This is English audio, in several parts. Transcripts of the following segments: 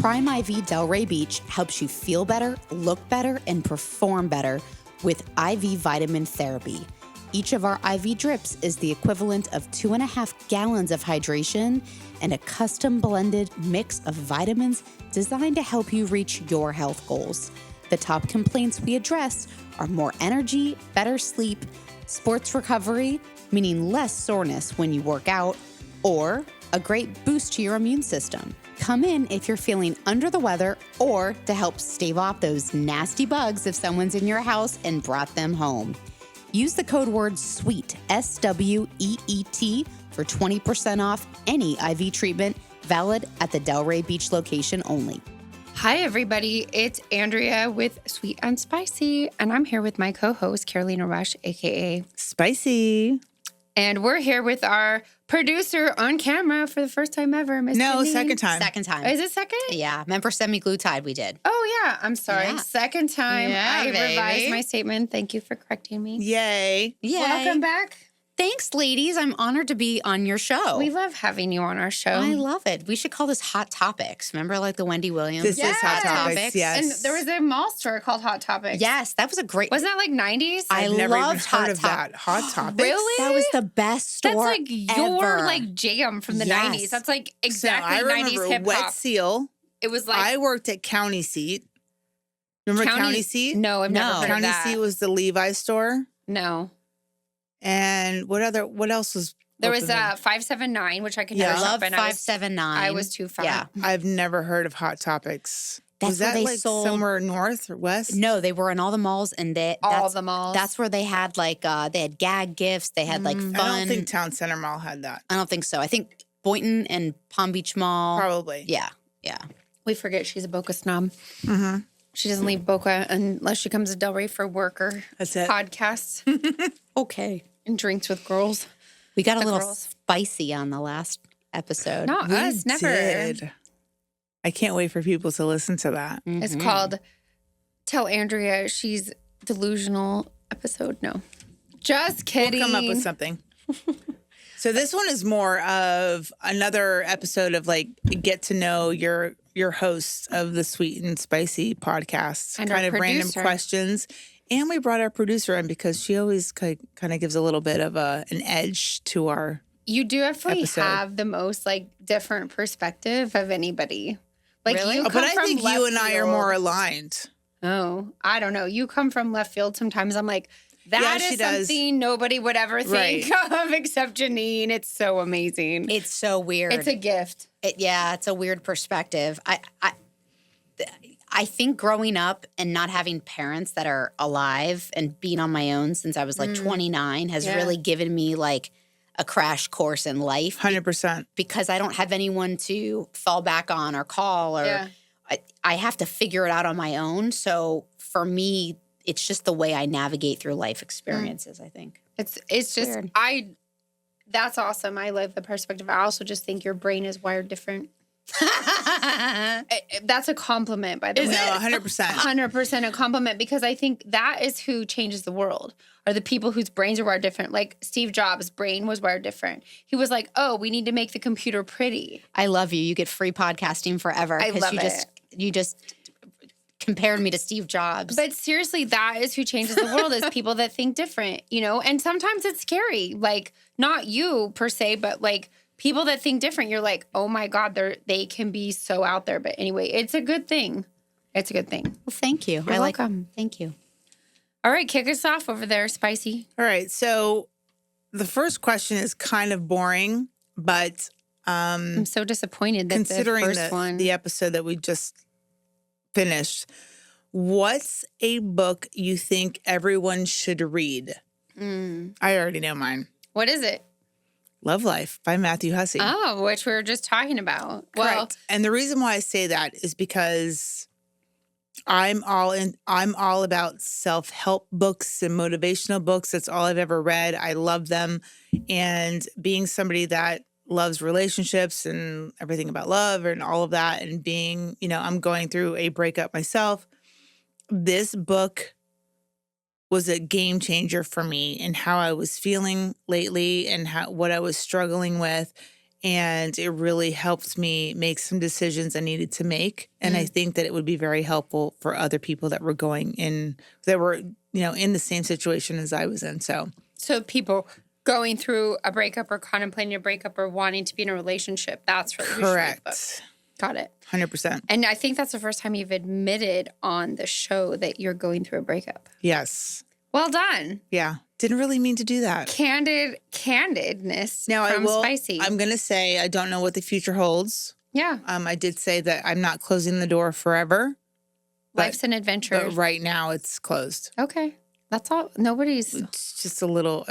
Prime IV Delray Beach helps you feel better, look better, and perform better with IV vitamin therapy. Each of our IV drips is the equivalent of 2.5 gallons of hydration and a custom blended mix of vitamins designed to help you reach your health goals. The top complaints we address are more energy, better sleep, sports recovery, meaning less soreness when you work out, or a great boost to your immune system. Come in if you're feeling under the weather or to help stave off those nasty bugs if someone's in your house and brought them home. Use the code word SWEET, SWEET, for 20% off any IV treatment valid at the Delray Beach location only. Hi, everybody. It's Andrea with Sweet and Spicy, and I'm here with my co-host, Carolina Rush, a.k.a. Spicy. And we're here with our producer on camera for the first time ever, Miss No, Janine. second time. Second time. Is it second? Yeah. Remember semi-glutide we did. Oh, yeah. I'm sorry. Yeah. Second time. Yeah, I baby. revised my statement. Thank you for correcting me. Yay. Yay. Welcome back. Thanks, ladies. I'm honored to be on your show. We love having you on our show. I love it. We should call this Hot Topics. Remember like the Wendy Williams? This is Hot Topics, yes. And there was a mall store called Hot Topics. Yes, that was a great. Wasn't that like 90s? I've never even loved heard of that. Hot Topics? Really? That was the best store That's like your ever. like jam from the Yes. 90s. That's like So exactly I 90s remember hip Wet hop. Seal. It was like I worked at County Seat. Remember County Seat? No, I've never No. heard of County that. Seat was the Levi's store. No. And what else was There was open then? 579, which I could Yeah. never I shop love in. 579. I was too fat. Yeah. I've never heard of Hot Topics. That's was where that they like sold- somewhere north or west? No, they were in all the malls, and All the malls. That's where they had like they had gag gifts. They had like fun. I don't think Town Center Mall had that. I don't think so. I think Boynton and Palm Beach Mall. Probably. Yeah, yeah. We forget she's a Boca snob. Mm-hmm. She doesn't leave Boca unless she comes to Delray for work or That's it. podcasts Okay. and drinks with girls. We got a The little girls. spicy on the last episode. Not us, never. Did. I can't wait for people to listen to that. It's Mhm. called Tell Andrea She's Delusional episode. No. Just kidding. We'll come up with something. So this one is more of another episode of like get to know your hosts of the Sweet and Spicy podcast. And kind our of random producer. questions. And we brought our producer in because she always kind of gives a little bit of an edge to our. You do definitely episode. have the most like different perspective of anybody. Like you come But I from think left you and I are field. more aligned. Oh, I don't know. You come from left field. Sometimes I'm like, Yeah, that she is does. something nobody would ever think of except Janine. It's so amazing. It's so weird. It's a gift. It's a weird perspective. I think growing up and not having parents that are alive and being on my own since I was like 29 has Yeah. really given me like a crash course in life 100%. because I don't have anyone to fall back on or call or Yeah. I have to figure it out on my own. So for me, it's just the way I navigate through life experiences, I think. It's just Weird. that's awesome. I love the perspective. I also just think your brain is wired different. That's a compliment, by the way. No, 100%. 100% a compliment because I think that is who changes the world are the people whose brains are wired different. Like Steve Jobs' brain was wired different. He was like, oh, we need to make the computer pretty. I love you. You get free podcasting forever I love you just compared me to Steve Jobs. But seriously, that is who changes the world is people that think different, you know? And sometimes it's scary. Like not you per se, but like people that think different, you're like, oh my God, they can be so out there. But anyway, it's a good thing. It's a good thing. Well, thank you. You're welcome. Thank you. All right, kick us off over there, Spicy. All right. So the first question is kind of boring, but I'm so disappointed that considering the first one. the episode that we just finished, what's a book you think everyone should read? I already know mine. What is it? Love Life by Matthew Hussey. Oh, which we were just talking about. Well, Correct. And the reason why I say that is because I'm all about self-help books and motivational books. That's all I've ever read. I love them. And being somebody that loves relationships and everything about love and all of that and being, I'm going through a breakup myself. This book was a game changer for me in how I was feeling lately and what I was struggling with. And it really helped me make some decisions I needed to make. And I think that it would be very helpful for other people that were in the same situation as I was in. So people going through a breakup or contemplating a breakup or wanting to be in a relationship, that's really who should read the book. correct. Got it. 100%. And I think that's the first time you've admitted on the show that you're going through a breakup. Yes. Well done. Yeah. Didn't really mean to do that. Candidness Now from I will. Spicy. I'm going to say I don't know what the future holds. Yeah. I did say that I'm not closing the door forever. Life's an adventure. But right now it's closed. Okay. That's all. Nobody's It's just a little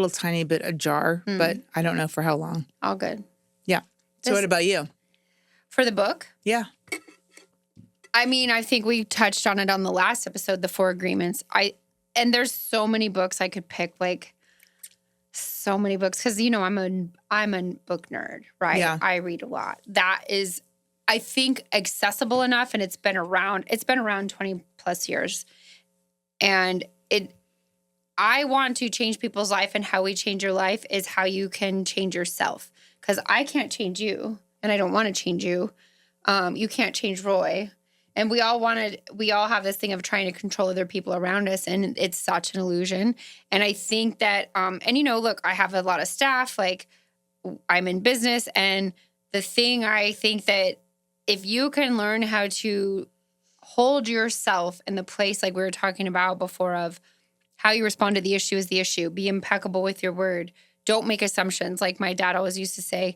tiny bit ajar, but I don't know for how long. all good. Yeah. So what about you? For the book? Yeah. I mean, I think we touched on it on the last episode, the 4 agreements. And there's so many books I could pick, like so many books, because I'm a book nerd, right? Yeah. I read a lot. That is, I think, accessible enough, and it's been around 20 plus years. And I want to change people's life, and how we change your life is how you can change yourself. Because I can't change you, and I don't want to change you. You can't change Roy. And we all have this thing of trying to control other people around us, and it's such an illusion. And I think that, look, I have a lot of staff, like I'm in business, and the thing I think that if you can learn how to hold yourself in the place like we were talking about before of how you respond to the issue is the issue, be impeccable with your word, don't make assumptions. Like my dad always used to say,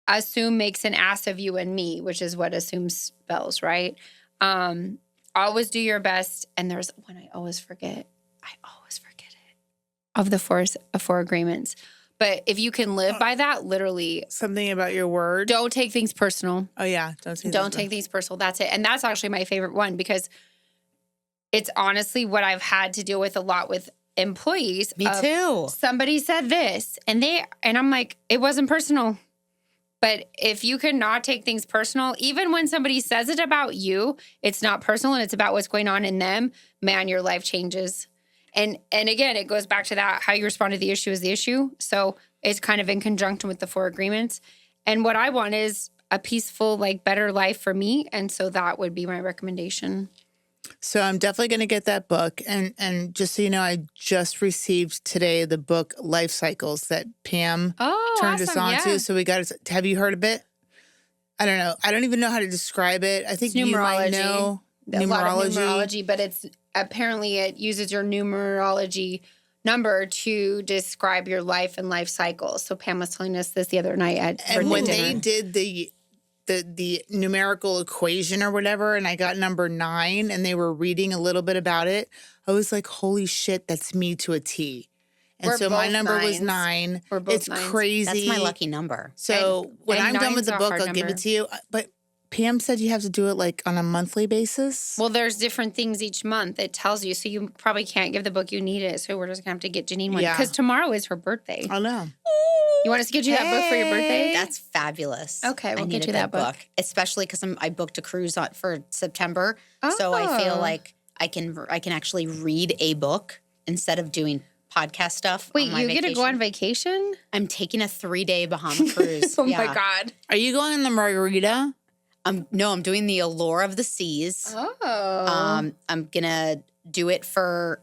assume makes an ass of you and me, which is what assume spells, right? Always do your best. And there's one I always forget it, of the 4 agreements. But if you can live by that, literally. Something about your word. Don't take things personal. Oh, yeah. Don't take things personal. That's it. And that's actually my favorite one, because it's honestly what I've had to deal with a lot with employees. Me too. Somebody said this and I'm like, it wasn't personal. But if you cannot take things personal, even when somebody says it about you, it's not personal and it's about what's going on in them, man, your life changes. And again, it goes back to that, how you respond to the issue is the issue. So it's kind of in conjunction with the 4 agreements. And what I want is a peaceful, like better life for me. And so that would be my recommendation. So I'm definitely going to get that book. And just so you know, I just received today the book Life Cycles that Pam turned us on to. So we got to, have you heard of it? I don't know. I don't even know how to describe it. I think It's you might know. A lot of numerology, but it's apparently it uses your numerology number to describe your life and life cycles. So Pam was telling us this the other night at And when dinner. they did the numerical equation or whatever, and I got number 9, and they were reading a little bit about it, I was like, holy shit, that's me to a T. And We're so my both number was 9s. 9. We're both It's 9s. crazy. That's my lucky number. So when and I'm done with 9's the a book, hard I'll give number. it to you. But Pam said you have to do it like on a monthly basis. Well, there's different things each month it tells you. So you probably can't give the book you need it. So we're just going to have to get Janine one. Yeah. Because tomorrow is her birthday. I know. You want us to get you that book for your birthday? That's fabulous. Okay, we'll I get need you a that good book. especially because I booked a cruise for September. So I feel Oh. like I can actually read a book instead of doing podcast stuff. Wait, on my you get to go on vacation. vacation? I'm taking a 3-day Bahama cruise. Oh Yeah. my God. Are you going on the margarita? No, I'm doing the Allure of the Seas. Oh. I'm gonna do it for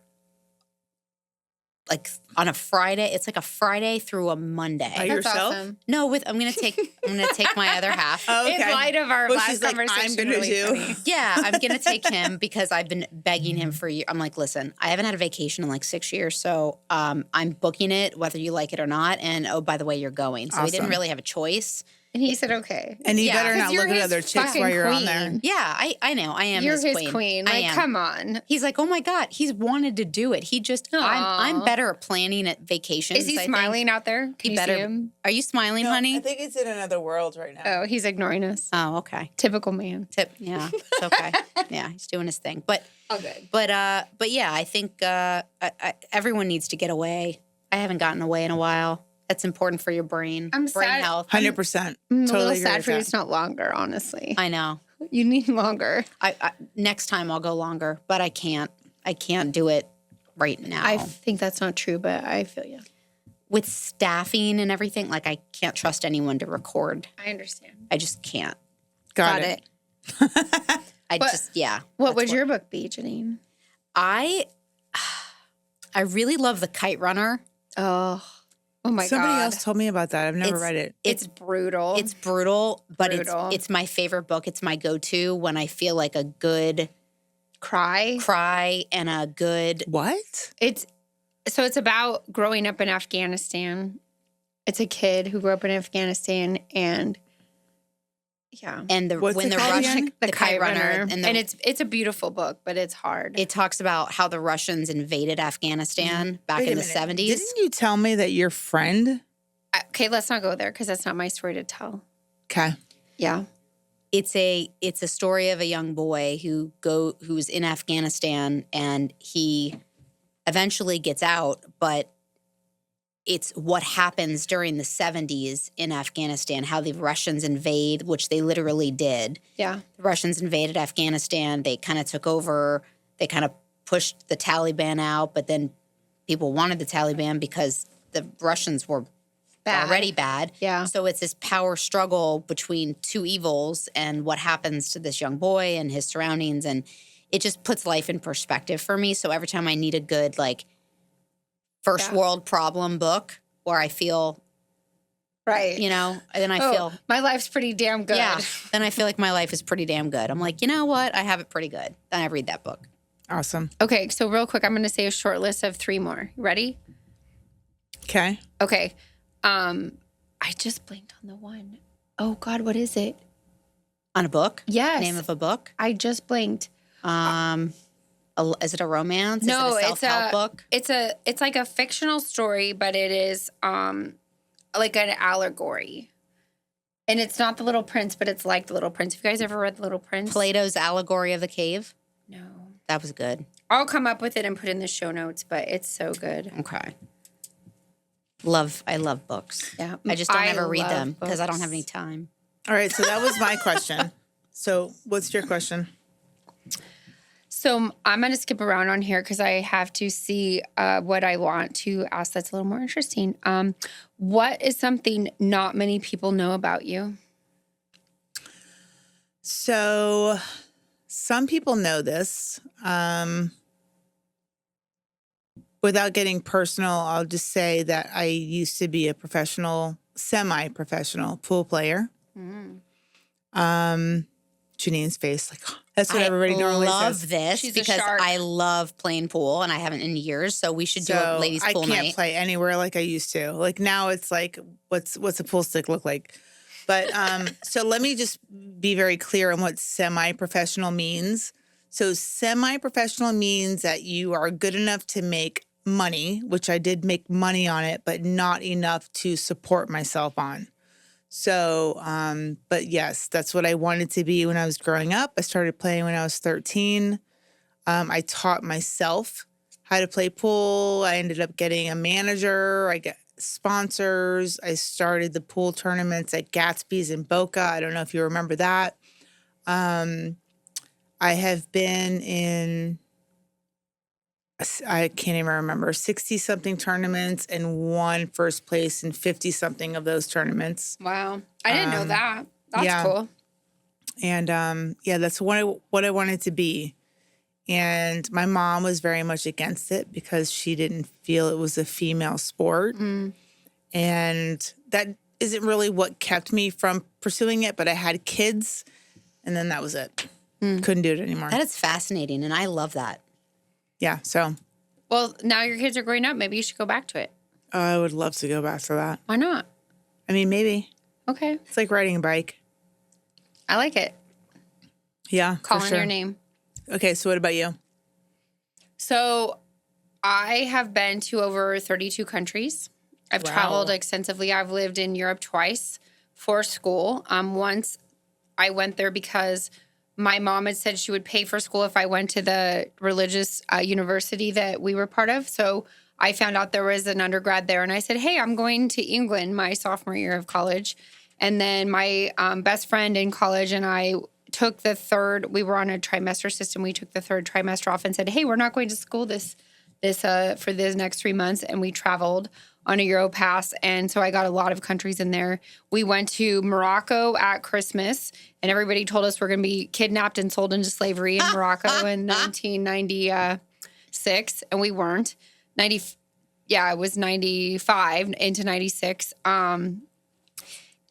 like on a Friday. It's like a Friday through a Monday. By That's yourself? awesome. No, I'm gonna take my other half. Oh, okay. In light of our Well, last she's like, conversation, I'm gonna really do. funny. Yeah, I'm gonna take him because I've been begging him for years. I'm like, listen, I haven't had a vacation in like 6 years, so I'm booking it whether you like it or not. And oh, by the way, you're going. So we didn't Awesome. really have a choice. And he said, okay. And you Yeah, better 'cause not you're look at his other chicks fucking while you're on there. queen. Yeah, I know. I am. You're his queen. queen. I Like, am. come on. He's like, oh my God, he's wanted to do it. He just, I'm Aw. better at planning at vacations. Is he I think. smiling out there? Can He you better. see him? Are you smiling, honey? I think it's in another world right now. Oh, he's ignoring us. Oh, okay. Typical man. Yeah, it's okay. Yeah, he's doing his thing. But Oh, good. but yeah, I think everyone needs to get away. I haven't gotten away in a while. That's important for your brain. I'm brain sad. health. 100%. I'm a Totally little agree sad with for you. that. It's not longer, honestly. I know. You need longer. I next time I'll go longer, but I can't. I can't do it right now. I think that's not true, but I feel you. with staffing and everything, like I can't trust anyone to record. I understand. I just can't. Got it. What would your book be, Janine? I really love The Kite Runner. Oh my God. Somebody else told me about that. I've never read it. It's brutal. It's brutal, but Brutal. it's my favorite book. It's my go-to when I feel like a good cry and a good What? It's about growing up in Afghanistan. It's a kid who grew up in Afghanistan and and What's when it the called Russian again? the kite runner and it's a beautiful book, but it's hard. it talks about how the Russians invaded Afghanistan back Wait a in the minute. 70s. Didn't you tell me that your friend? Okay, let's not go there because that's not my story to tell. Okay. Yeah. It's a story of a young boy who's in Afghanistan and he eventually gets out, but it's what happens during the 70s in Afghanistan, how the Russians invade, which they literally did. Yeah. The Russians invaded Afghanistan. They kind of took over. They kind of pushed the Taliban out, but then people wanted the Taliban because the Russians were already bad. Yeah. So it's this power struggle between two evils and what happens to this young boy and his surroundings. And it just puts life in perspective for me. So every time I need a good, like, first world problem book where I feel, right. you know, and then I feel, my life's pretty damn good. yeah, then I feel like my life is pretty damn good. I'm like, you know what? I have it pretty good. Then I read that book. Awesome. Okay, so real quick, I'm going to say a short list of 3 more. You ready? Okay. Okay. I just blinked on the one. Oh God, what is it? On a book? Yes. Name of a book? I just blinked. Is it a romance? No, is it a self-help book? It's like a fictional story, but it is like an allegory. And it's not The Little Prince, but it's like The Little Prince. Have you guys ever read The Little Prince? Plato's Allegory of the Cave? No. That was good. I'll come up with it and put it in the show notes, but it's so good. Okay. I love books. Yeah. I just don't I ever read love them because I don't books. have any time. All right. So that was my question. So what's your question? So I'm going to skip around on here because I have to see what I want to ask that's a little more interesting. What is something not many people know about you? So some people know this. Without getting personal, I'll just say that I used to be a semi-professional pool player. Janine's face, like, that's what everybody normally says. I love this She's a because shark. I love playing pool and I haven't in years. So we should do a ladies' pool I can't night. play anywhere like I used to. Like now it's like, what's a pool stick look like? But so let me just be very clear on what semi-professional means. So semi-professional means that you are good enough to make money, which I did make money on it, but not enough to support myself on. So, but yes, that's what I wanted to be when I was growing up. I started playing when I was 13. I taught myself how to play pool. I ended up getting a manager. I got sponsors. I started the pool tournaments at Gatsby's in Boca. I don't know if you remember that. I have been in, I can't even remember, 60-something tournaments and won first place in 50-something of those tournaments. Wow. I didn't know that. That's yeah. cool. And that's what I wanted to be. And my mom was very much against it because she didn't feel it was a female sport. And that isn't really what kept me from pursuing it, but I had kids and then that was it. Couldn't do it anymore. That is fascinating and I love that. Yeah, so. Well, now your kids are growing up. Maybe you should go back to it. I would love to go back to that. Why not? I mean, maybe. Okay. It's like riding a bike. I like it. Yeah, Calling for sure. your name. Okay, so what about you? So I have been to over 32 countries. I've traveled extensively. I've lived in Europe twice for school. Once I went there because my mom had said she would pay for school if I went to the religious university that we were part of. So I found out there was an undergrad there. And I said, hey, I'm going to England my sophomore year of college. And then my best friend in college and I took we were on a trimester system. We took the 3rd trimester off and said, hey, we're not going to school this for the next 3 months. And we traveled on a Euro pass. And so I got a lot of countries in there. We went to Morocco at Christmas, and everybody told us we're going to be kidnapped and sold into slavery in Morocco in 1996. And we weren't. It was 95 into 96. And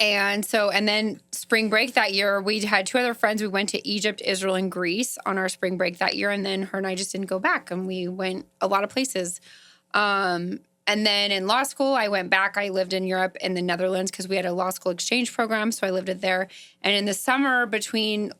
then spring break that year, we had 2 other friends. We went to Egypt, Israel, and Greece on our spring break that year. And then her and I just didn't go back. And we went a lot of places. And then in law school, I went back. I lived in Europe and the Netherlands because we had a law school exchange program. So I lived it there. And in the summer between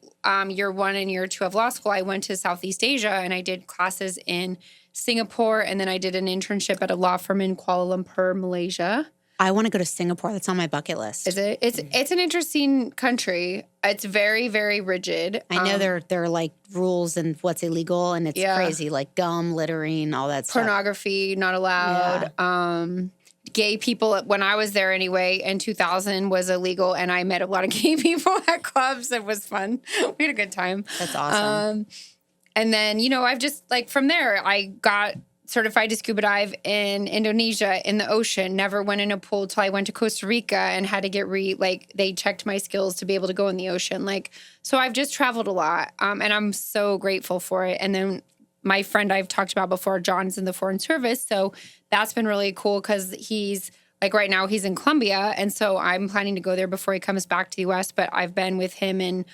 year 1 and year 2 of law school, I went to Southeast Asia and I did classes in Singapore. And then I did an internship at a law firm in Kuala Lumpur, Malaysia. I want to go to Singapore. That's on my bucket list. Is it? It's an interesting country. It's very, very rigid. I know there are like rules and what's illegal, and it's crazy, like gum, littering, all that stuff. Pornography, not allowed. Yeah. Gay people, when I was there anyway, in 2000 was illegal, and I met a lot of gay people at clubs. It was fun. We had a good time. That's awesome. And then, I've just, like, from there, I got certified to scuba dive in Indonesia in the ocean. Never went in a pool till I went to Costa Rica and had to get they checked my skills to be able to go in the ocean. So I've just traveled a lot, and I'm so grateful for it. And then my friend I've talked about before, John's in the Foreign Service. So that's been really cool because he's right now he's in Colombia. And so I'm planning to go there before he comes back to the US. But I've been with him, and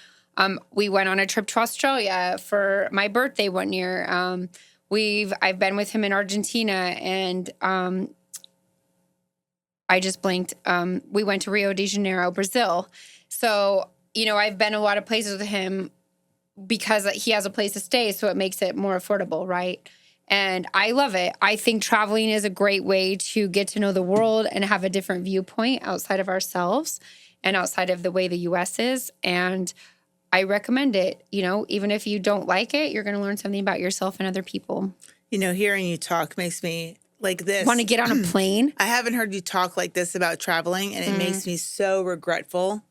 we went on a trip to Australia for my birthday one year. I've been with him in Argentina, and I just blanked. We went to Rio de Janeiro, Brazil. So, I've been a lot of places with him because he has a place to stay, so it makes it more affordable, right? And I love it. I think traveling is a great way to get to know the world and have a different viewpoint outside of ourselves and outside of the way the U.S. is. And I recommend it. Even if you don't like it, you're going to learn something about yourself and other people. Hearing you talk makes me like this. Want to get on a plane? I haven't heard you talk like this about traveling, and it makes me so regretful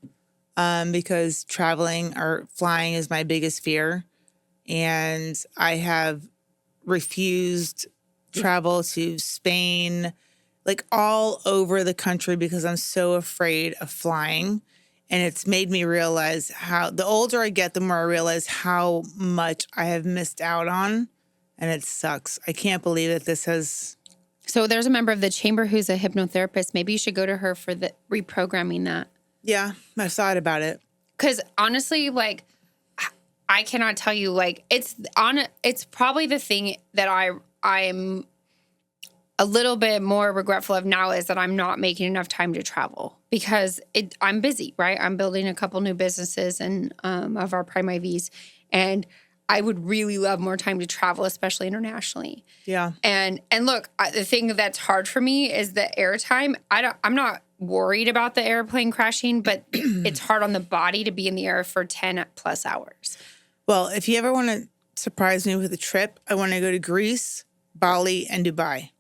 because traveling or flying is my biggest fear. And I have refused travel to Spain, like all over the country, because I'm so afraid of flying. And it's made me realize how, the older I get, the more I realize how much I have missed out on. And it sucks. I can't believe that this has. So there's a member of the chamber who's a hypnotherapist. Maybe you should go to her for the reprogramming that. Yeah, I've thought about it. Because honestly, I cannot tell you, it's probably the thing that I'm a little bit more regretful of now is that I'm not making enough time to travel because I'm busy, right? I'm building a couple new businesses and of our Prime IVs, and I would really love more time to travel, especially internationally. Yeah. And look, the thing that's hard for me is the airtime. I'm not worried about the airplane crashing, but it's hard on the body to be in the air for 10 plus hours. Well, if you ever want to surprise me with a trip, I want to go to Greece, Bali, and Dubai.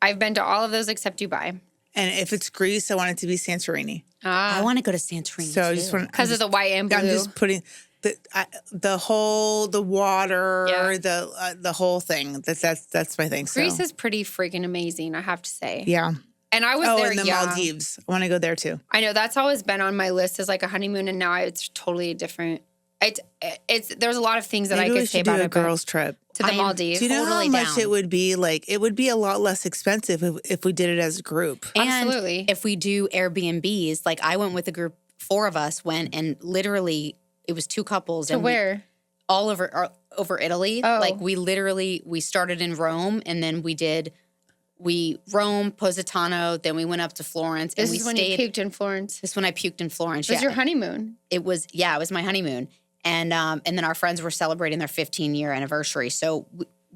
I've been to all of those except Dubai. And if it's Greece, I want it to be Santorini. I want to go to Santorini so too. I just want because of the white and blue. I'm just putting the water, the whole thing. That's my thing. Greece is pretty freaking amazing, I have to say. Yeah. And I was there. And the Maldives. I want to go there too. I know that's always been on my list as a honeymoon, and now it's totally different. It's there's a lot of things that I could say about a girls' trip to the Maldives. Do you know how much it would be? It would be a lot less expensive if we did it as a group. And absolutely. If we do Airbnbs, I went with a group, 4 of us went, and literally it was 2 couples. To where? All over Italy. Oh. We started in Rome, and then we Rome, Positano, then we went up to Florence. This and is when you puked in Florence. This is when I puked in Florence. It was your honeymoon. It was my honeymoon. And then our friends were celebrating their 15-year anniversary. So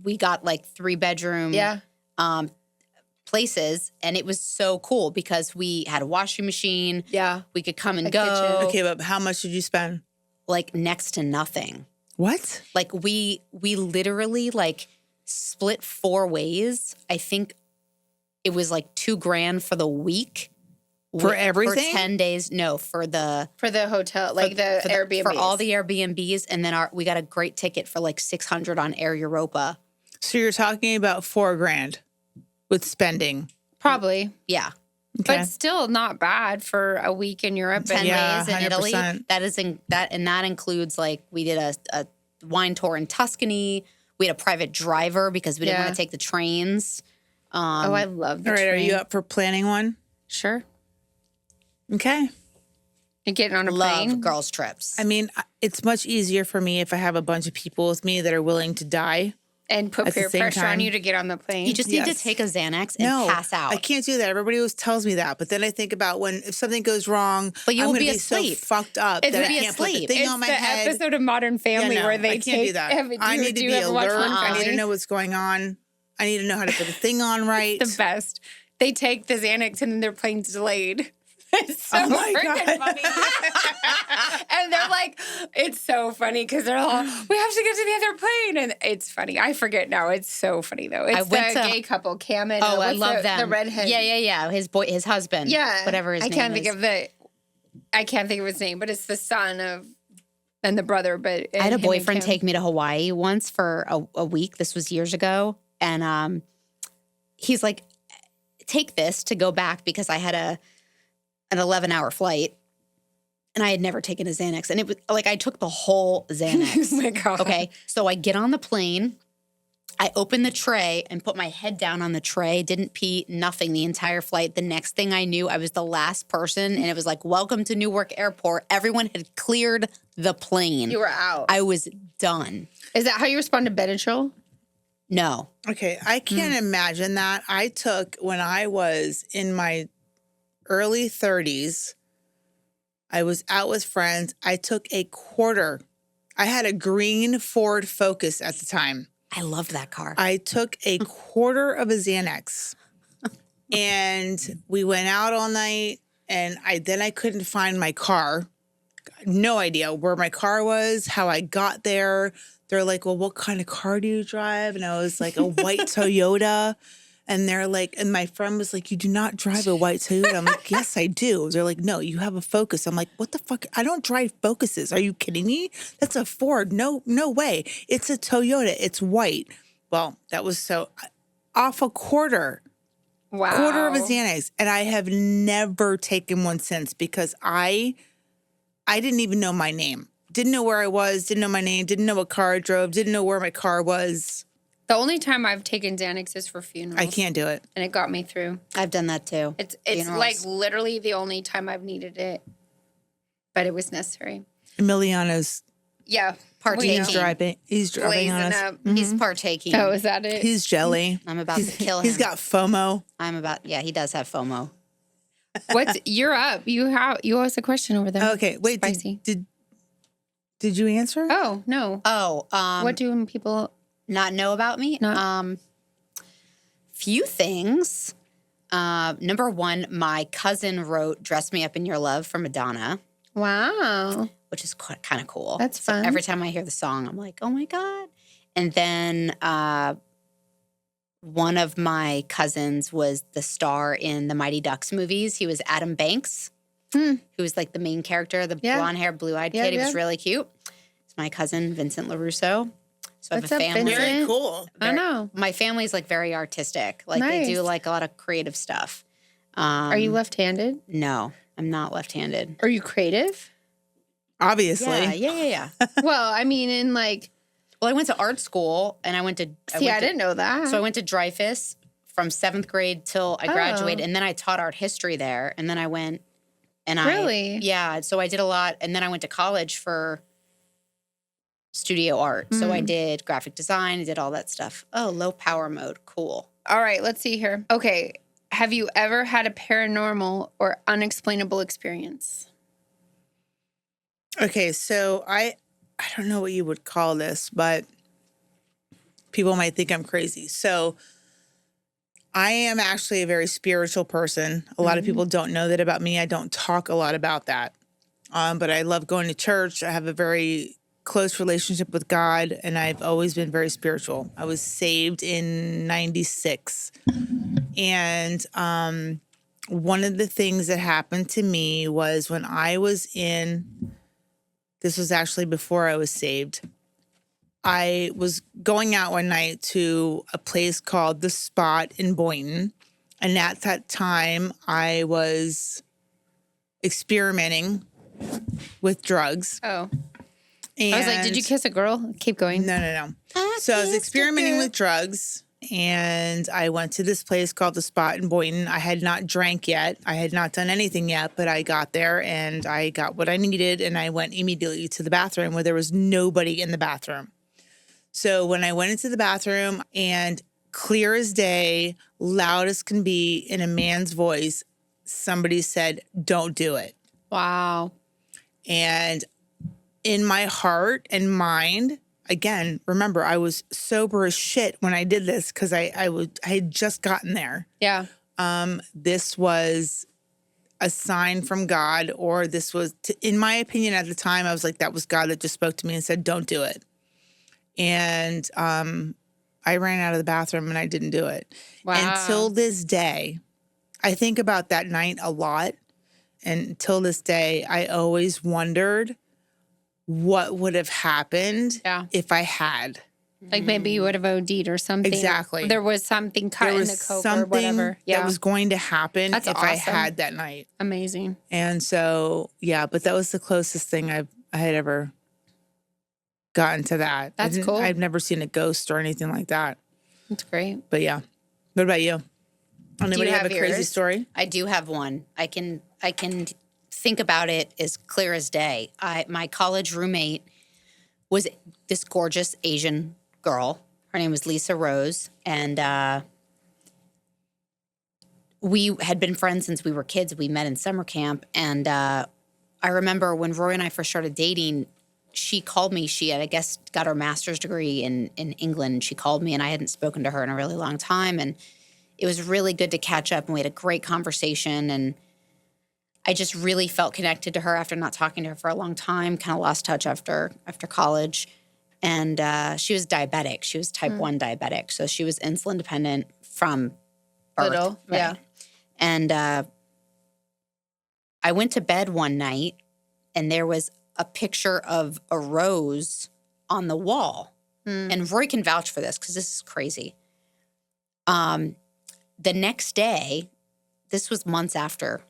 we got 3-bedroom places. And it was so cool because we had a washing machine. Yeah. We could come and A go. kitchen. Okay, but how much did you spend? Next to nothing. What? We literally split 4 ways. I think it was $2,000 for the week. For everything? For 10 days. No, for the hotel, the Airbnb. For all the Airbnbs. And then we got a great ticket for $600 on Air Europa. So you're talking about $4,000 with spending. Probably. Yeah. Okay. But still not bad for a week in Europe. 10 And Yeah, days in Italy. 100%. That includes like we did a wine tour in Tuscany. We had a private driver because we didn't Yeah. want to take the trains. oh, I love the All right, are train. you up for planning one? Sure. Okay. You're getting on a Love plane. girls trips. I mean, it's much easier for me if I have a bunch of people with me that are willing to die. And put At the peer same pressure on time. you to get on the plane. You just need to Yes. take a Xanax and No, pass out. I can't do that. Everybody always tells me that, but then I think about if something goes wrong, But you I'm will going to be be asleep. so fucked up It's that I be can't put the asleep. thing it's on my the head. episode of Modern Family Yeah, no, where they I can't take. do that. I do need to you be ever watch alert. Modern I need to Family? know what's going on. I need to know how to put the thing on right. The best. They take the Xanax and then their plane's delayed. It's so Oh my freaking God. funny. And they're like, it's so funny because they're all, we have to get to the other plane. And it's funny. I forget now. It's so funny though. It's I went the to- gay couple, Cam and I what's love them. the redhead. Yeah. His husband. Yeah. Whatever his I name can't is. think of his name, but it's the son of, and the brother. But I had a him and boyfriend Kim. take me to Hawaii once for a week. This was years ago. And he's like, take this to go back because I had an 11-hour flight and I had never taken a Xanax. And it was like I took the whole Xanax. Oh my God. Okay. So I get on the plane. I open the tray and put my head down on the tray, didn't pee, nothing the entire flight. The next thing I knew, I was the last person. And it was like, welcome to Newark Airport. Everyone had cleared the plane. You were out. I was done. Is that how you respond to Benadryl? No. Okay, I can't imagine that. I took, when I was in my early 30s, I was out with friends. I took a quarter. I had a green Ford Focus at the time. I loved that car. I took a quarter of a Xanax and we went out all night and I couldn't find my car. No idea where my car was, how I got there. They're like, well, what kind of car do you drive? And I was like, a white Toyota. And they're like, and my friend was like, you do not drive a white Toyota. I'm like, yes, I do. They're like, no, you have a Focus. I'm like, what the fuck? I don't drive Focuses. Are you kidding me? That's a Ford. No way. It's a Toyota. It's white. Well, that was so off a quarter. Wow. Quarter of a Xanax. And I have never taken one since because I didn't even know my name. Didn't know where I was, didn't know my name, didn't know what car I drove, didn't know where my car was. The only time I've taken Xanax is for funerals. I can't do it. And it got me through. I've done that too. It's Funerals. like literally the only time I've needed it. But it was necessary. Emiliano's Yeah. Partaking. he's driving Blazing on us. up. He's partaking. Oh, is that it? He's jelly. I'm about to kill him. He's got FOMO. He does have FOMO. You're up. You asked a question over there. Okay, wait, Spicy. did you answer? Oh, no. Oh, What do people not know about me? Not- Few things. Number one, my cousin wrote "Dress Me Up in Your Love" for Madonna, Wow. which is kind of cool. That's So fun. every time I hear the song, I'm like, oh my God. And then one of my cousins was the star in the Mighty Ducks movies. He was Adam Banks, who was like the main character, the Yeah. blonde hair, blue-eyed Yeah, kid. He yeah. was really cute. It's my cousin, Vincent LaRusso. So I What's have a up, family. Vincent? Very cool. I know. My family's like very artistic. Like they do Nice. like a lot of creative stuff. Are you left-handed? No, I'm not left-handed. Are you creative? Obviously. Yeah. Well, I mean, in like, Well, I went to art school and I went to. I didn't know that. So I went to Dreyfus from 7th grade till I graduated, and then I taught art history there, and then I went and Really? yeah. So I did a lot, and then I went to college for studio art. So I did graphic design, I did all that stuff. Oh, low power mode, cool. All right, let's see here. Okay. Have you ever had a paranormal or unexplainable experience? Okay, so I don't know what you would call this, but people might think I'm crazy. So I am actually a very spiritual person. A lot of people don't know that about me. I don't talk a lot about that. But I love going to church. I have a very close relationship with God, and I've always been very spiritual. I was saved in 96. And one of the things that happened to me was when I was this was actually before I was saved. I was going out one night to a place called The Spot in Boynton, And at that time, I was experimenting with drugs. Oh. And I was like, did you kiss a girl? Keep going. No. So I was experimenting with drugs, and I went to this place called the Spot in Boynton. I had not drank yet. I had not done anything yet, but I got there and I got what I needed, and I went immediately to the bathroom where there was nobody in the bathroom. So when I went into the bathroom, and clear as day, loud as can be, in a man's voice, somebody said, "Don't do it." Wow. And in my heart and mind, again, remember, I was sober as shit when I did this because I had just gotten there. Yeah. This was a sign from God, or this was, in my opinion at the time, I was like, that was God that just spoke to me and said, "Don't do it." And I ran out of the bathroom and I didn't do it. Wow. Until this day, I think about that night a lot. And until this day, I always wondered what would have happened if I had. Like maybe you would have OD'd or something. Exactly. There was something cut in the coke or whatever. That was going to happen That's if awesome. I had that night. Amazing. And so, yeah, but that was the closest thing I had ever gotten to that. That's cool. I've never seen a ghost or anything like that. That's great. But yeah. What about you? Anybody have a crazy yours? story? I do have one. I can think about it as clear as day. My college roommate was this gorgeous Asian girl. Her name was Lisa Rose, and we had been friends since we were kids. We met in summer camp, and I remember when Roy and I first started dating, she called me. She had, I guess, got her master's degree in England. She called me, and I hadn't spoken to her in a really long time, and it was really good to catch up, and we had a great conversation, and I just really felt connected to her after not talking to her for a long time, kind of lost touch after college. And she was diabetic. She was type 1 diabetic. So she was insulin dependent from birth. Little, Right. yeah. And I went to bed one night, and there was a picture of a rose on the wall. And Roy can vouch for this because this is crazy. The next day, this was months after.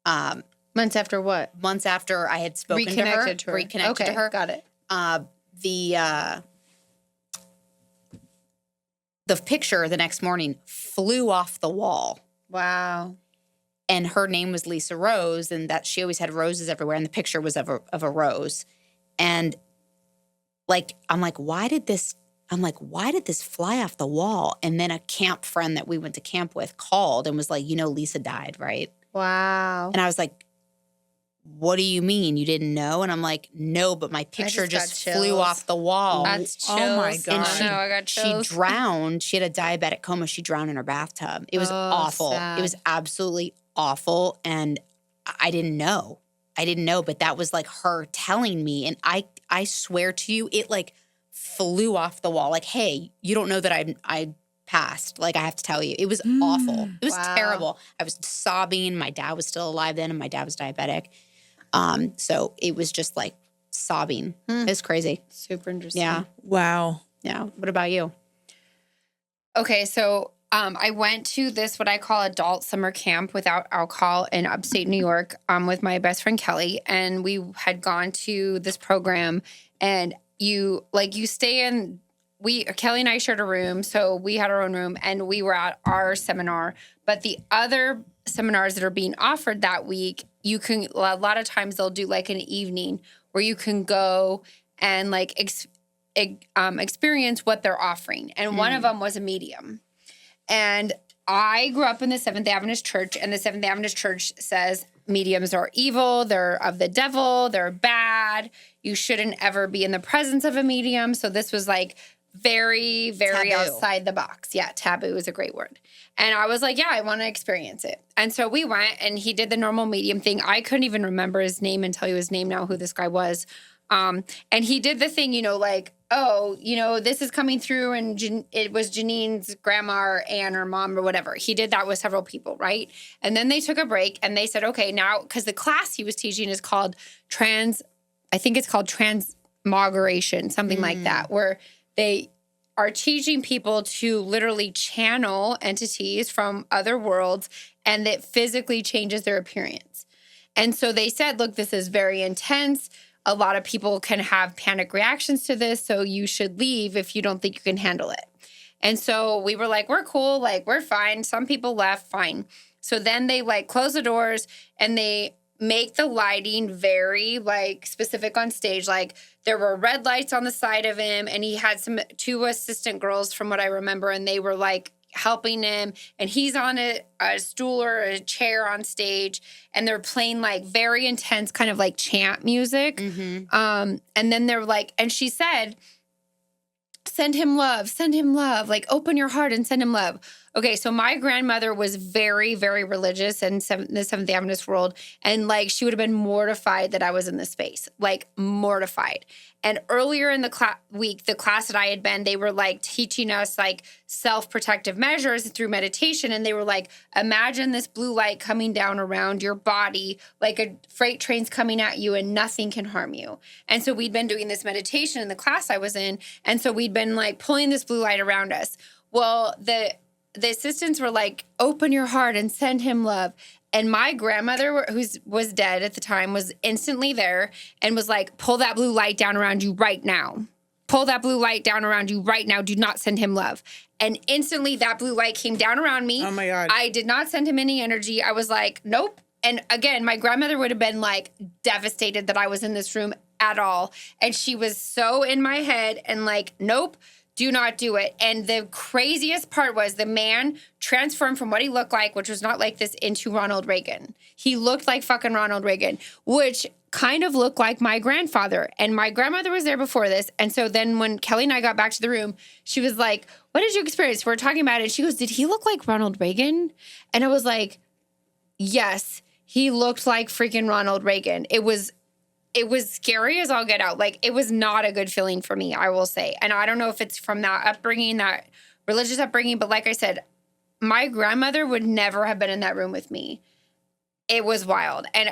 Months after what? Months after I had spoken Reconnected to her. Reconnected to her. Got it. The picture the next morning flew off the wall. Wow. And her name was Lisa Rose, and that she always had roses everywhere, and the picture was of a rose. And I'm like, why did this fly off the wall? And then a camp friend that we went to camp with called and was like, Lisa died, right? Wow. And I was like, what do you mean? You didn't know? And I'm like, no, but my picture just flew off the wall. That's chills. Oh my God. And I got chills. she drowned. She had a diabetic coma. She drowned in her bathtub. It was awful. sad. It was absolutely awful. And I didn't know. But that was like her telling me. And I swear to you, it like flew off the wall. Like, hey, you don't know that I passed. Like, I have to tell you. It was awful. It was terrible. I was sobbing. My dad was still alive then, and my dad was diabetic. So it was just like sobbing. It was crazy. Super interesting. Yeah. Wow. Yeah. What about you? Okay, so I went to this what I call adult summer camp without alcohol in upstate New York with my best friend Kelly, and we had gone to this program, and you stay in. Kelly and I shared a room, so we had our own room, and we were at our seminar. But the other seminars that are being offered that week, you can a lot of times they'll do like an evening where you can go and like experience what they're offering. And one of them was a medium. And I grew up in the Seventh-day Adventist Church, and the Seventh-day Adventist Church says mediums are evil, they're of the devil, they're bad. You shouldn't ever be in the presence of a medium. So this was like very, very Taboo. outside the box. Yeah, taboo is a great word. And I was like, yeah, I want to experience it. And so we went, and he did the normal medium thing. I couldn't even remember his name and tell you his name now, who this guy was. And he did the thing, like, oh, this is coming through, and it was Janine's grandma or aunt or mom or whatever. He did that with several people, right? And then they took a break, and they said, okay, now, because the class he was teaching is called transmogration, something like that, where they are teaching people to literally channel entities from other worlds, and that physically changes their appearance. And so they said, look, this is very intense. A lot of people can have panic reactions to this, so you should leave if you don't think you can handle it. And so we were like, we're cool, like, we're fine. Some people left, fine. So then they, like, close the doors, and they make the lighting very, like, specific on stage. Like, there were red lights on the side of him, and he had two assistant girls, from what I remember, and they were, like, helping him. And he's on a stool or a chair on stage, and they're playing, like, very intense kind of, like, chant music. And then they're like, and she said, send him love, like, open your heart and send him love. Okay, so my grandmother was very, very religious in the Seventh Adventist world, and, like, she would have been mortified that I was in this space, like, mortified. And earlier in the the class that I had been, they were, like, teaching us, like, self-protective measures through meditation, and they were like, imagine this blue light coming down around your body, like a freight train's coming at you, and nothing can harm you. And so we'd been doing this meditation in the class I was in, and so we'd been, like, pulling this blue light around us. Well, the assistants were like, open your heart and send him love. And my grandmother, who was dead at the time, was instantly there and was like, pull that blue light down around you right now. Pull that blue light down around you right now. Do not send him love. And instantly that blue light came down around me. Oh, my God. I did not send him any energy. I was like, nope. And again, my grandmother would have been, like, devastated that I was in this room at all. And she was so in my head and like, nope. Do not do it. And the craziest part was the man transformed from what he looked like, which was not like this, into Ronald Reagan. He looked like fucking Ronald Reagan, which kind of looked like my grandfather. And my grandmother was there before this. And so then when Kelly and I got back to the room, she was like, what did you experience? We're talking about it. She goes, did he look like Ronald Reagan? And I was like, yes, he looked like freaking Ronald Reagan. It was scary as all get out. Like, it was not a good feeling for me, I will say. And I don't know if it's from that upbringing, that religious upbringing, but like I said, my grandmother would never have been in that room with me. It was wild. And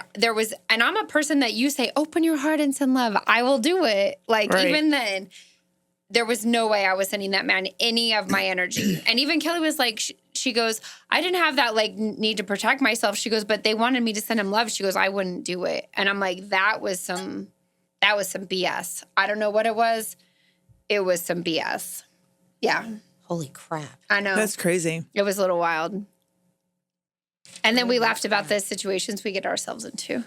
I'm a person that you say, open your heart and send love. I will do it. Like, right. Even then, there was no way I was sending that man any of my energy. And even Kelly was like, she goes, I didn't have that, like, need to protect myself. She goes, but they wanted me to send him love. She goes, I wouldn't do it. And I'm like, that was some BS. I don't know what it was. It was some BS. Yeah. Holy crap. I know. That's crazy. It was a little wild. And then we laughed about the situations we get ourselves into,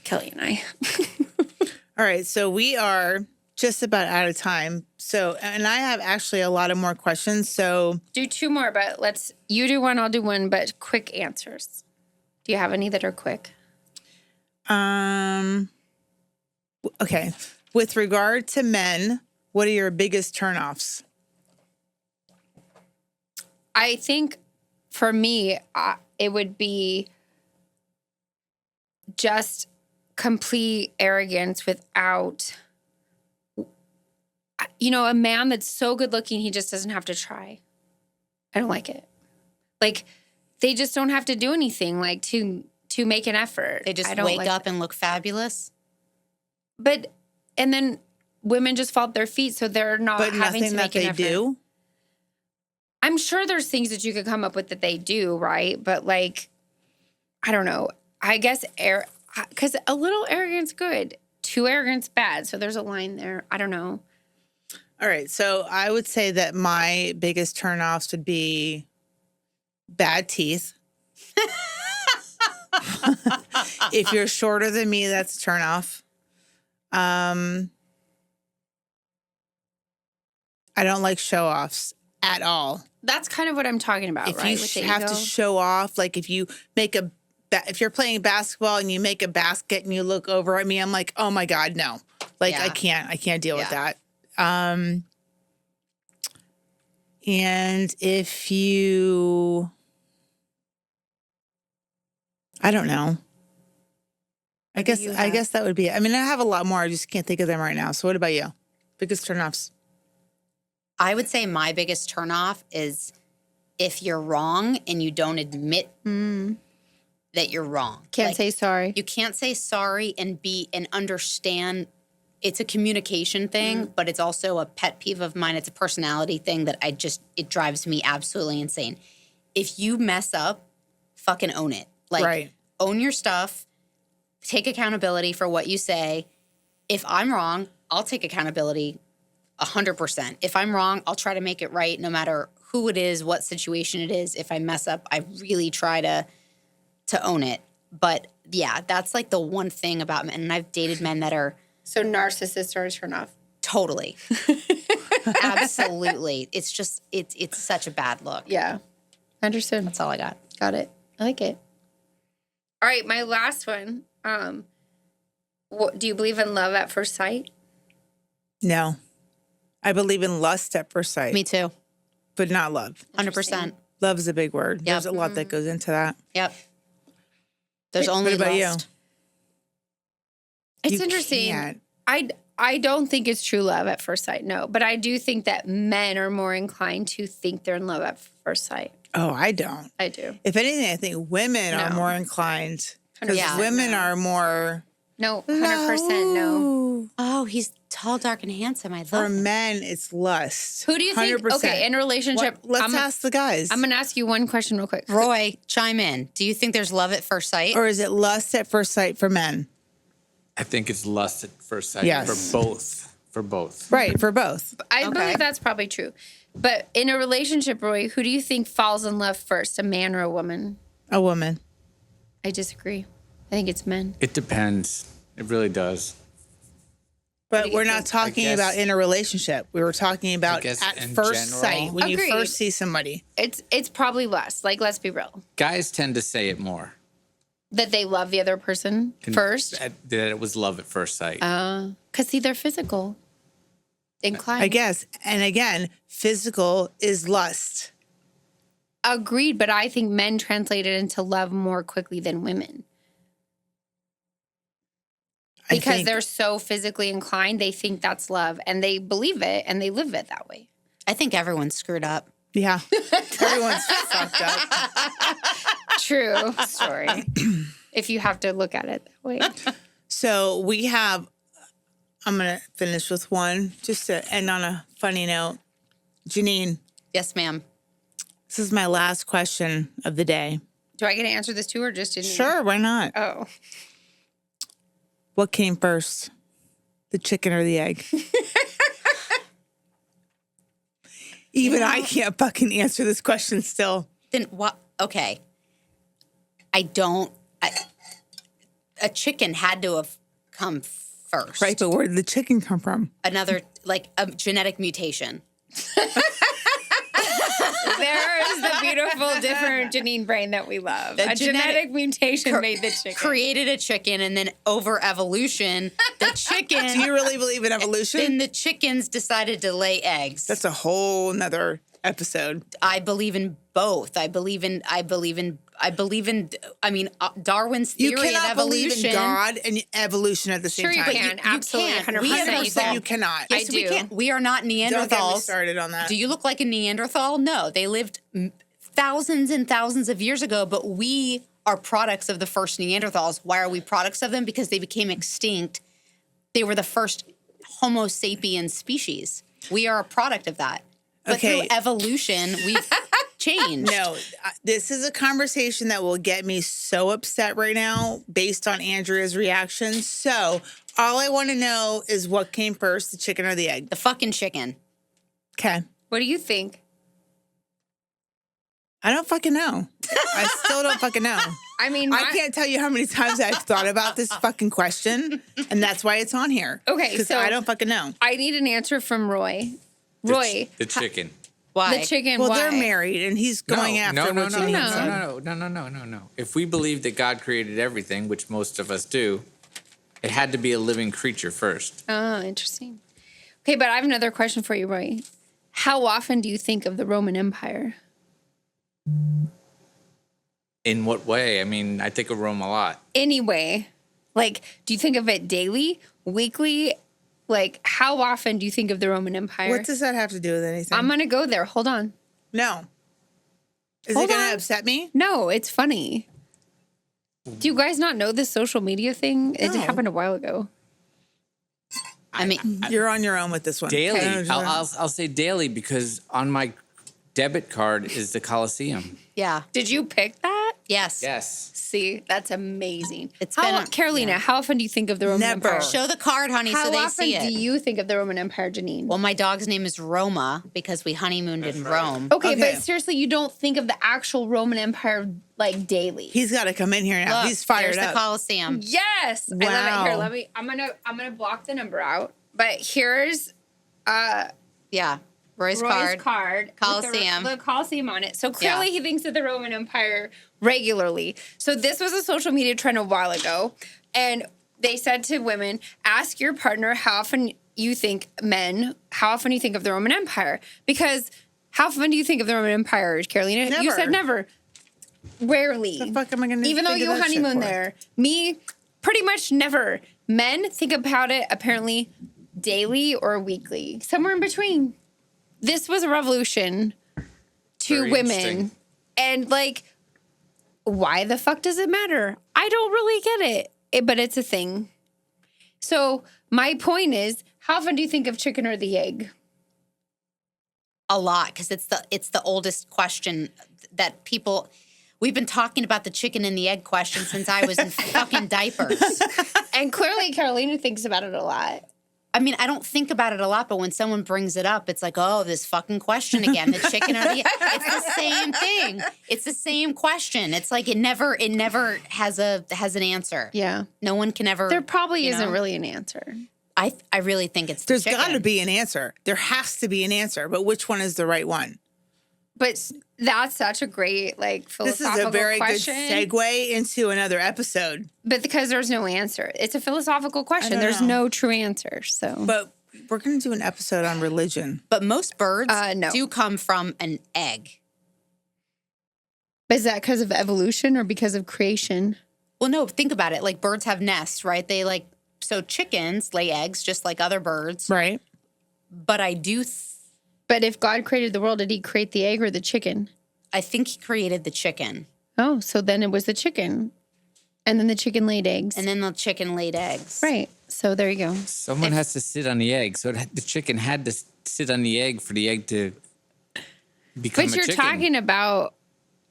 Kelly and I. All right. So we are just about out of time. So, and I have actually a lot of more questions. So do two more, but you do one, I'll do one, but quick answers. Do you have any that are quick? Okay. With regard to men, what are your biggest turnoffs? I think for me, it would be just complete arrogance without, a man that's so good looking, he just doesn't have to try. I don't like it. Like, they just don't have to do anything, like, to make an effort. They just wake up and look fabulous. And then women just fall at their feet, so they're not having to make an effort. But nothing that they do? I'm sure there's things that you could come up with that they do, right? But, like, I don't know. I guess because a little arrogance good, too arrogance bad. So there's a line there. I don't know. All right. So I would say that my biggest turnoffs would be bad teeth. If you're shorter than me, that's a turnoff. I don't like show-offs at all. That's kind of what I'm talking about, if right? If you have to show off, like if you make if you're playing basketball and you make a basket and you look over at me, I'm like, oh my God, no. Like, yeah. I can't deal with that. And if you, I don't know. I guess that would be it. I mean, I have a lot more. I just can't think of them right now. So what about you? Biggest turnoffs? I would say my biggest turnoff is if you're wrong and you don't admit that you're wrong. Can't say sorry. You can't say sorry and understand it's a communication thing, but it's also a pet peeve of mine. It's a personality thing that it drives me absolutely insane. If you mess up, fucking own it. Like, own your stuff. Take accountability for what you say. If I'm wrong, I'll take accountability 100%. If I'm wrong, I'll try to make it right no matter who it is, what situation it is. If I mess up, I really try to own it. But yeah, that's like the one thing about men. And I've dated men that are... So narcissists are a turn off. Totally. Absolutely. It's just, it's such a bad look. Yeah. Understood. That's all I got. Got it. I like it. All right, my last one. Do you believe in love at first sight? No. I believe in lust at first sight. Me too. But not love. 100%. Love is a big word. Yep. There's a lot that goes into that. Yep. There's only what about lust. It's You interesting. can't. I don't think it's true love at first sight, no. But I do think that men are more inclined to think they're in love at first sight. Oh, I don't. I do. If anything, I think women are No. more inclined. Because 100% women no. are more... No, 100% no. Oh, he's tall, dark, and handsome. I For love him. men, it's lust. Who do you think? 100%. Okay, in a relationship. Let's ask the guys. I'm going to ask you one question real quick. Roy, chime in. Do you think there's love at first sight? Or is it lust at first sight for men? I think it's lust at first sight Yes. for both. For both. Right, for both. I Okay. believe that's probably true. But in a relationship, Roy, who do you think falls in love first, a man or a woman? A woman. I disagree. I think it's men. It depends. It really does. But we're not talking guess- about in a relationship. We were talking about guess at in first general- sight, when Agreed. you first see somebody. It's probably less. Like, let's be real. Guys tend to say it more. That they love the other person first. That it was love at first sight. Because, see, they're physical. Inclined. I guess. And again, physical is lust. Agreed, but I think men translate it into love more quickly than women. I Because think- they're so physically inclined, they think that's love, and they believe it, and they live it that way. I think everyone's screwed up. Yeah. Everyone's fucked up. True story. If you have to look at it that way. So we have, I'm going to finish with one just to end on a funny note. Janine, Yes, ma'am. this is my last question of the day. Do I get to answer this too, or just Janine? Sure, why not? Oh. What came first, the chicken or the egg? Even I can't fucking answer this question still. Then what? Okay. A chicken had to have come first. Right, but where did the chicken come from? Another, like a genetic mutation. There is the beautiful, different Janine brain that we love. The A genetic mutation made the chicken. Created a chicken, and then over evolution, the chicken. Do you really believe in evolution? Then the chickens decided to lay eggs. That's a whole nother episode. I believe in both. I believe in Darwin's theory You of cannot evolution. believe in God and evolution at the same Sure you time. can. Absolutely. can't. 100% We you 100% can. you cannot. Yes, I we do. can. We are not Don't get me Neanderthals. started on that. Do you look like a Neanderthal? No. They lived thousands and thousands of years ago, but we are products of the first Neanderthals. Why are we products of them? Because they became extinct. They were the first Homo sapiens species. We are a product of that. But Okay. through evolution, we've changed. No, this is a conversation that will get me so upset right now based on Andrea's reaction. So all I want to know is what came first, the chicken or the egg? The fucking chicken. Okay. What do you think? I don't fucking know. I still don't fucking know. I mean, I can't tell you how many times I've thought about this fucking question, and that's why it's on here. Okay, 'Cause so- I don't fucking know. I need an answer from Roy. Roy, The chicken. Why? the chicken. Well, why? they're married, and he's going after what Janine said. No. If we believe that God created everything, which most of us do, it had to be a living creature first. Oh, interesting. Okay, but I have another question for you, Roy. How often do you think of the Roman Empire? In what way? I mean, I think of Rome a lot. Anyway, like, do you think of it daily, weekly? Like, how often do you think of the Roman Empire? What does that have to do with anything? I'm going to go there. Hold on. No. Is Hold it going on. to upset me? No, it's funny. Do you guys not know this social media thing? It No. happened a while ago. I mean, You're on your own with this one. Daily. Okay. I'll say daily because on my debit card is the Coliseum. yeah. Did you pick that? Yes. Yes. See, that's amazing. It's how, been Carolina, how often do you think of the Roman Never. Empire? Show the card, honey, How so they often see it. do you think of the Roman Empire, Janine? Well, my dog's name is Roma because we honeymooned in Rome. Okay, Okay. but seriously, you don't think of the actual Roman Empire like daily. He's got to come in here now. Look, He's fired there's up. the Coliseum. Yes. I love Wow. it. Here, let me I'm gonna block the number out. But here's Yeah. Roy's Roy's card. card with Coliseum. the Coliseum on it. So clearly Yeah. he thinks of the Roman Empire regularly. So this was a social media trend a while ago. And they said to women, ask your partner how often you think, men, how often you think of the Roman Empire. Because how often do you think of the Roman Empire, Carolina? You Never. said never. Rarely. The fuck am I gonna Even though think of you that shit honeymoon for? there. Me, pretty much never. Men think about it apparently daily or weekly. Somewhere in between. This was a revolution to Very women. interesting. And like, why the fuck does it matter? I don't really get it, but it's a thing. So my point is, how often do you think of chicken or the egg? A lot, because it's the oldest question that people. We've been talking about the chicken and the egg question since I was in fucking diapers. And clearly Carolina thinks about it a lot. I mean, I don't think about it a lot, but when someone brings it up, it's like, oh, this fucking question again. The chicken or the egg. It's the same thing. It's the same question. It's like it never has an answer. Yeah. No one can ever. There probably you isn't know? really an answer. I really think it's There's the chicken. got to be an answer. There has to be an answer, but which one is the right one? But that's such a great, like, This philosophical is a very question. good segue into another episode. But because there's no answer. It's a philosophical question. don't There's know. no true answer. So But we're going to do an episode on religion. But most birds No. do come from an egg. But is that because of evolution or because of creation? Well, no, think about it. Like birds have nests, right? So chickens lay eggs just like other birds. Right. But But if God created the world, did he create the egg or the chicken? I think he created the chicken. Oh, so then it was the chicken. And then the chicken laid eggs. And then the chicken laid eggs. right. So there you go. Someone has to sit on the egg. So the chicken had to sit on the egg for the egg to become But a you're chicken. talking about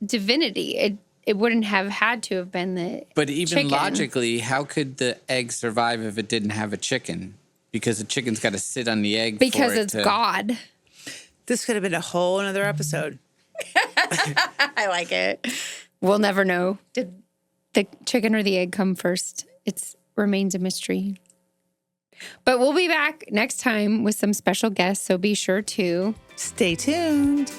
divinity. It wouldn't have had to have been the But even chicken. logically, how could the egg survive if it didn't have a chicken? Because the chicken's got to sit on the egg Because for it it's to, God. This could have been a whole another episode. I like it. We'll never know. Did the chicken or the egg come first? It remains a mystery. But we'll be back next time with some special guests, so be sure to Stay tuned.